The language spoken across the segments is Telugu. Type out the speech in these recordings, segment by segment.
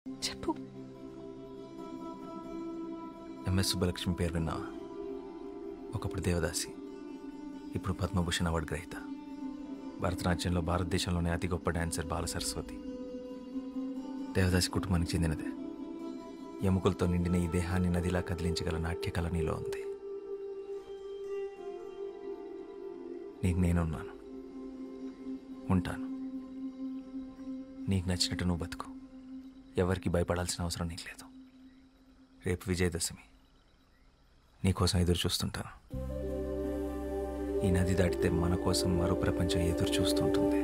చెప్పు. ఎంఎస్ సుబ్బలక్ష్మి పేరు విన్నావా? ఒకప్పుడు దేవదాసి, ఇప్పుడు పద్మభూషణ్ అవార్డు గ్రహీత. భరతనాట్యంలో భారతదేశంలోనే అతి గొప్ప డాన్సర్ బాల సరస్వతి. దేవదాసి కుటుంబానికి చెందినదే. ఎముకలతో నిండిన ఈ దేహాన్ని నదిలా కదిలించగల నాట్యకళ నీలో ఉంది. నీకు నేనున్నాను, ఉంటాను. నీకు నచ్చినట్టు నువ్వు బతుకు. ఎవరికి భయపడాల్సిన అవసరం నీకు లేదు. రేపు విజయదశమి, నీకోసం ఎదురు చూస్తుంటాను. ఈ నది దాటితే మన కోసం మరో ప్రపంచం ఎదురు చూస్తుంటుంది.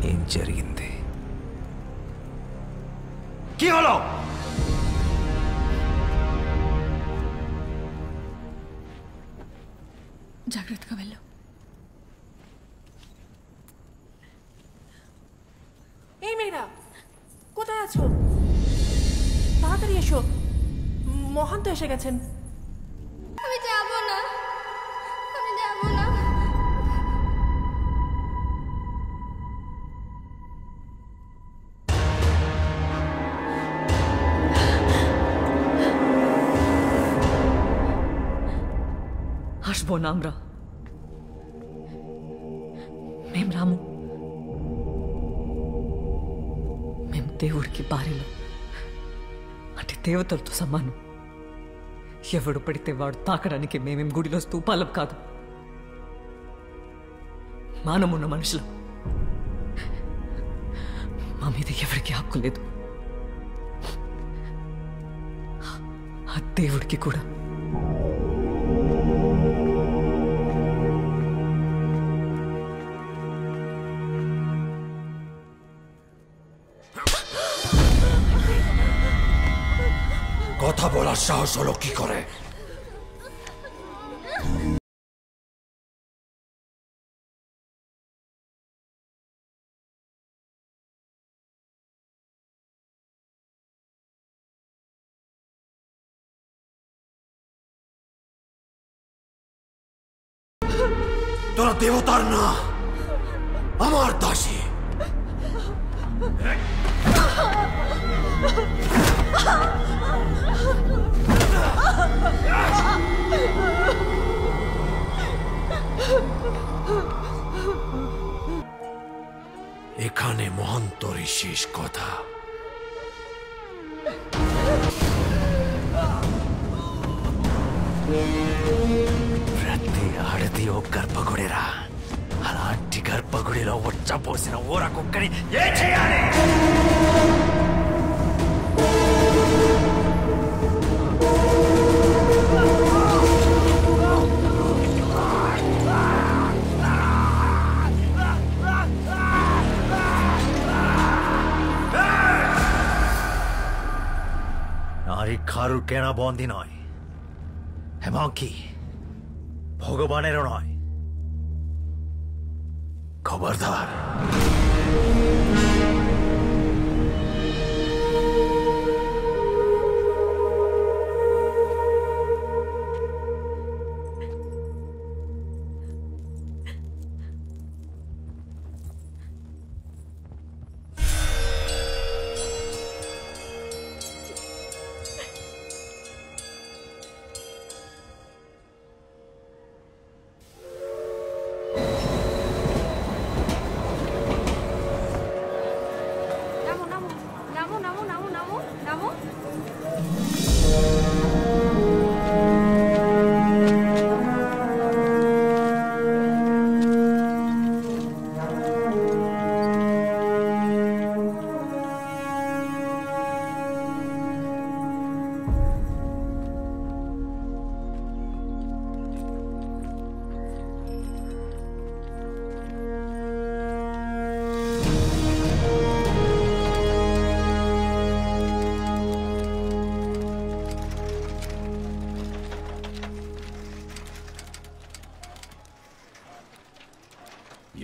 ఏం జరిగింది? జాగ్రత్తగా వెళ్ళు. এই মেয়েরা কোথায় আছো? তাড়াতাড়ি এসো, মহান্ত এসে গেছেন। আমি যাব না, আমি যাব না। আসবো না আমরা, మేం రాము. మేం దేవుడికి భార్యలు, అంటే దేవతలతో సమానం. ఎవడు పడితే వాడు తాకడానికి మేమేం గుడిలో స్తూపాలం కాదు. మానమున్న మనుషులం. మా మీద ఎవరికి హక్కు లేదు, ఆ దేవుడికి కూడా. কথা বলার সাহস হলো কি করে? তোরা দেবতার না, আমার দাসী। এখানে মহন্তরই শেষ কথা। ప్రతి ఆడది ఓ గర్భగుడిరా. అలాంటి గర్భగుడిలో వచ్చపోసిన ఊర కుక్కని ఏం చేయాలి? কারুর কেনা বন্দি নয়, এমনকি ভগবানেরও নয়। খবরদার।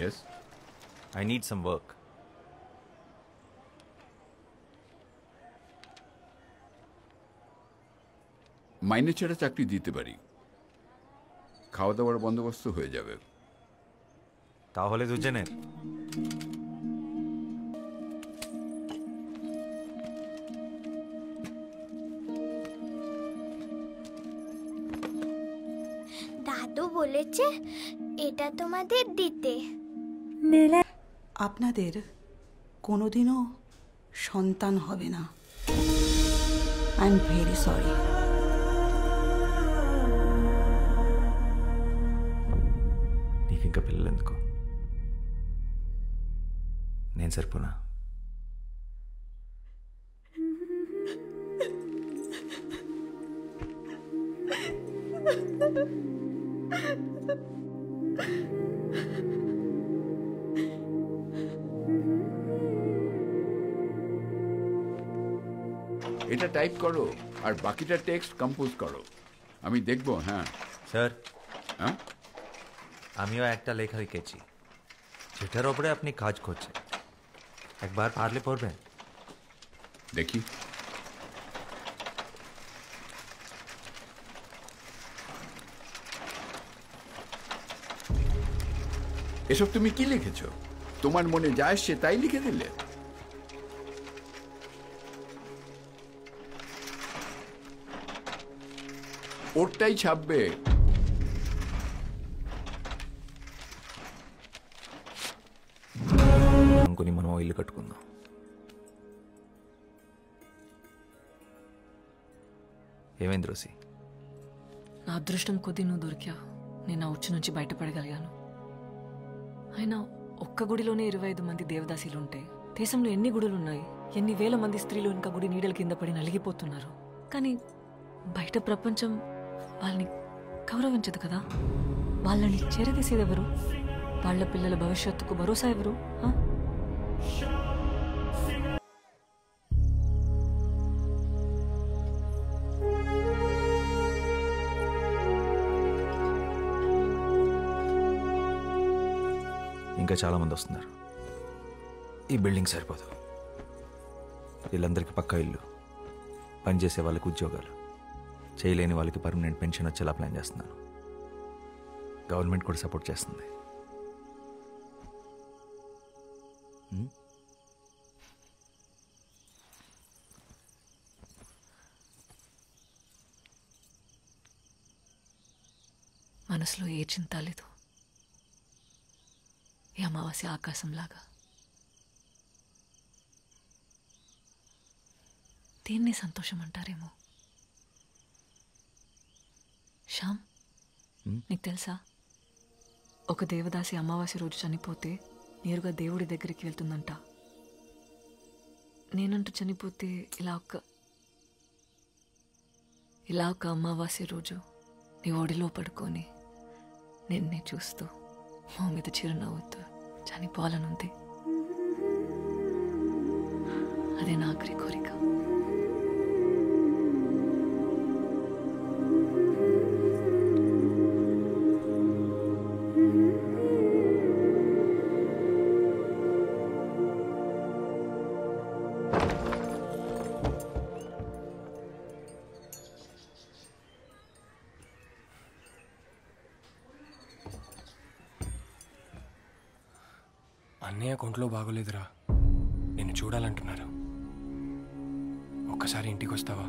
Yes? I need some work. মাইনে ছাড়া চাকরি দিতে পারি, খাওয়া দাওয়ার বন্দোবস্ত হয়ে যাবে। তাহলে দুজনের দাদু বলেছে এটা তোমাদের দিতে। আপনাদের কোনোদিনও সন্তান হবে না। I am very sorry. నీకు ఇంకా పిల్లలు ఎందుకు? నేను సరిపోనా? এটা টাইপ করো আর বাকিটা টেক্সট কম্পোজ করো, আমি দেখবো। হ্যাঁ স্যার, হ্যাঁ, আমিও একটা লেখা লিখেছি যেটার ওপরে আপনি কাজ করছেন। একবার পারলে পড়বেন? দেখি। এসব তুমি কি লিখেছো? তোমার মনে যা আসছে তাই লিখে দিলে? ওরটাই ছাপবে। అనుకుని మనం ఇల్లు కట్టుకుందాం. ఏమైంది రోసి? నా అదృష్టం కొద్దీ నువ్వు దొరికావు. నేను ఆ ఉచ్చు నుంచి బయటపడగలిగాను. అయినా ఒక్క గుడిలోనే 25 మంది దేవదాసీలుంటే దేశంలో ఎన్ని గుడులున్నాయి? ఎన్ని వేల మంది స్త్రీలు ఇంకా గుడి నీడల కింద పడి నలిగిపోతున్నారు. కానీ బయట ప్రపంచం వాళ్ళని గౌరవించదు కదా. వాళ్ళని చేరదీసేది ఎవరు? వాళ్ళ పిల్లల భవిష్యత్తుకు భరోసా ఎవరు? ఇంకా చాలామంది వస్తున్నారు. ఈ బిల్డింగ్ సరిపోదు. వీళ్ళందరికీ పక్కా ఇల్లు, పనిచేసే వాళ్ళకి ఉద్యోగాలు, చేయలేని వాళ్ళకి పర్మనెంట్ పెన్షన్ వచ్చేలా ప్లాన్ చేస్తున్నాను. గవర్నమెంట్ కూడా సపోర్ట్ చేస్తుంది. మనసులో ఏ చింత లేదు. ఈ అమావాస్య ఆకాశంలాగా. దీన్ని సంతోషం అంటారేమో. శ్యామ్, నీకు తెలుసా, ఒక దేవదాసి అమావాస్య రోజు చనిపోతే నేరుగా దేవుడి దగ్గరికి వెళ్తుందంట. నేనంటూ చనిపోతే ఇలా ఒక అమావాస్య రోజు నీ ఒడిలో పడుకొని నిన్నే చూస్తూ మా మీద చిరునవ్వుతూ చనిపోవాలనుంది. అదే నా ఆఖరి కోరిక. అన్నయ్య కొంట్లో బాగోలేదురా, నిన్ను చూడాలంటున్నారు. ఒక్కసారి ఇంటికి వస్తావా?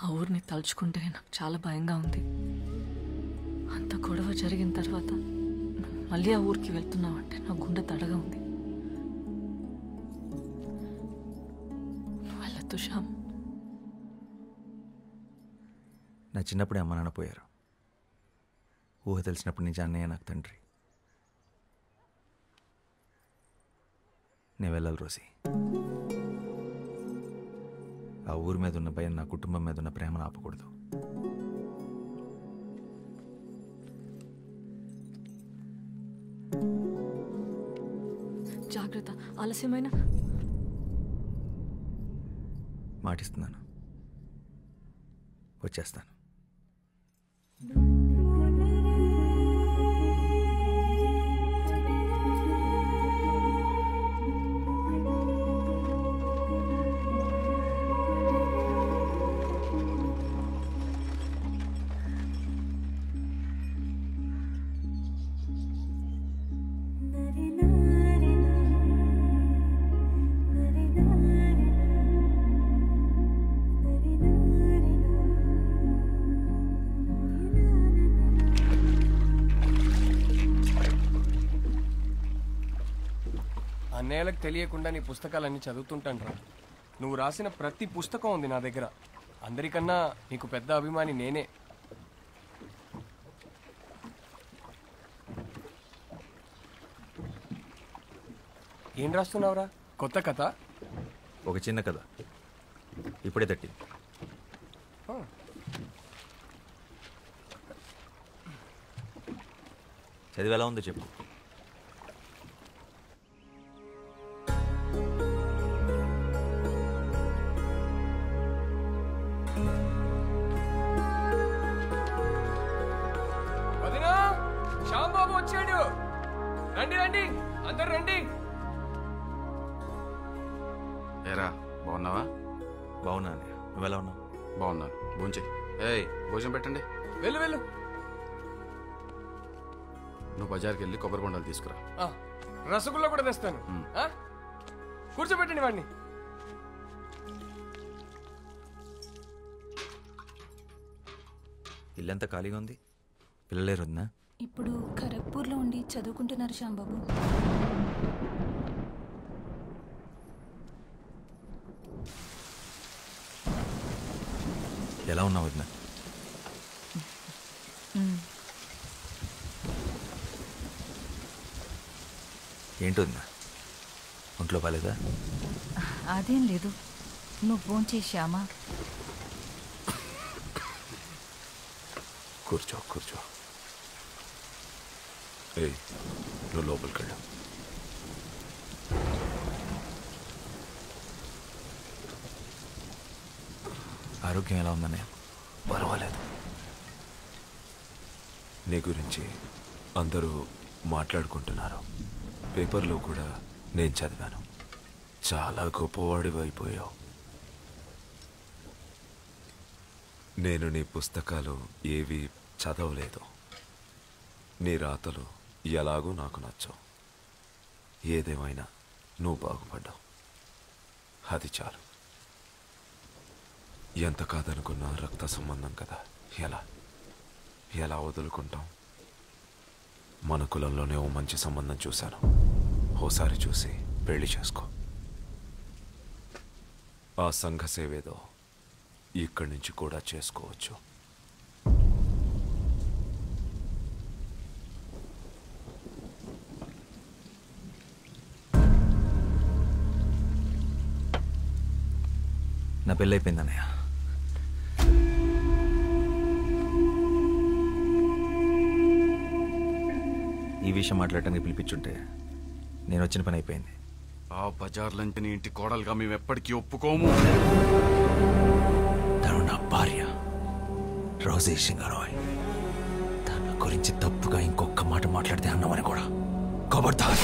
ఆ ఊరిని తలుచుకుంటే నాకు చాలా భయంగా ఉంది. అంత గొడవ జరిగిన తర్వాత మళ్ళీ ఆ ఊరికి వెళ్తున్నావంటే నా గుండె తడగా ఉంది. వెళ్ళొద్దు శ్యామ్. నా చిన్నప్పుడే అమ్మ నాన్న పోయారు. ఊహ తెలిసినప్పటి నుంచి అన్నయ్య నాకు తండ్రి. నేను వెళ్ళాలి రోసి. ఆ ఊరి మీద ఉన్న భయం నా కుటుంబం మీద ఉన్న ప్రేమను ఆపకూడదు. జాగ్రత్త. ఆలస్యమైన మాటిస్తున్నాను, వచ్చేస్తాను. అన్నయ్యలకు తెలియకుండా నీ పుస్తకాలన్నీ చదువుతుంటాను రా. నువ్వు రాసిన ప్రతి పుస్తకం ఉంది నా దగ్గర. అందరికన్నా నీకు పెద్ద అభిమాని నేనే. ఏం రాస్తున్నావురా? కొత్త కథ? ఒక చిన్న కథ ఇప్పుడే తట్టింది. చదివి ఎలా ఉందో చెప్పు. వదినా, శ్యామ్ బాబు వచ్చాడు. రండి రండి, అందరు రండి. ఏరా, బాగున్నావా? బాగున్నా అన్నయ్య, నువ్వు ఎలా ఉన్నావు? బాగున్నా. భోంచే. ఏయ్, భోజనం పెట్టండి. వెళ్ళు వెళ్ళు. నువ్వు బజార్కి వెళ్ళి కొబ్బరి బొండాలు తీసుకురా. రసగుల్లా కూడా తెస్తాను. కూర్చోబెట్టండి వాడిని. ఇల్లంతా ఖాళీగా ఉంది, పిల్లలేరు వదినా? ఇప్పుడు ఖరగ్పూర్లో ఉండి చదువుకుంటున్నారు శ్యాంబాబు. ఎలా ఉన్నావు వదినా? ఏంటి వదినా, ఒంట్లో బాలేదా? అదేం లేదు, నువ్వు ఫోన్ చేశామా? కూర్చో కూర్చో. ఏయ్, నువ్వు లోపలికి వెళ్ళు. ఆరోగ్యం ఎలా ఉందన్నయ్య? పర్వాలేదు. నీ గురించి అందరూ మాట్లాడుకుంటున్నారు. పేపర్లో కూడా నేను చదివాను. చాలా గొప్పవాడివి అయిపోయావు. నేను నీ పుస్తకాలు ఏవి చదవలేదు. నీ రాతలు ఎలాగో నాకు నచ్చవు. ఏదేమైనా నువ్వు బాగుపడ్డావు, అది చాలు. ఎంత కాదనుకున్నా రక్త సంబంధం కదా, ఎలా వదులుకుంటాం? మన కులంలోనే ఓ మంచి సంబంధం చూశాను. ఓసారి చూసి పెళ్లి చేసుకో. ఆ సంఘ సేవేదో ఇక్కడి నుంచి కూడా చేసుకోవచ్చు. నా పెళ్ళి అయిపోయింది అన్నయ్య. ఈ విషయం మాట్లాడటానికి పిలిపించుంటే నేను వచ్చిన పని అయిపోయింది. ఆ బజార్లంటిని ఇంటి కోడలుగా మేము ఎప్పటికీ ఒప్పుకోము. తను నా భార్య రోజే సింగారాయ్. తన గురించి తప్పుగా ఇంకొక మాట మాట్లాడితే అన్నామని కూడా ఖబర్దార్.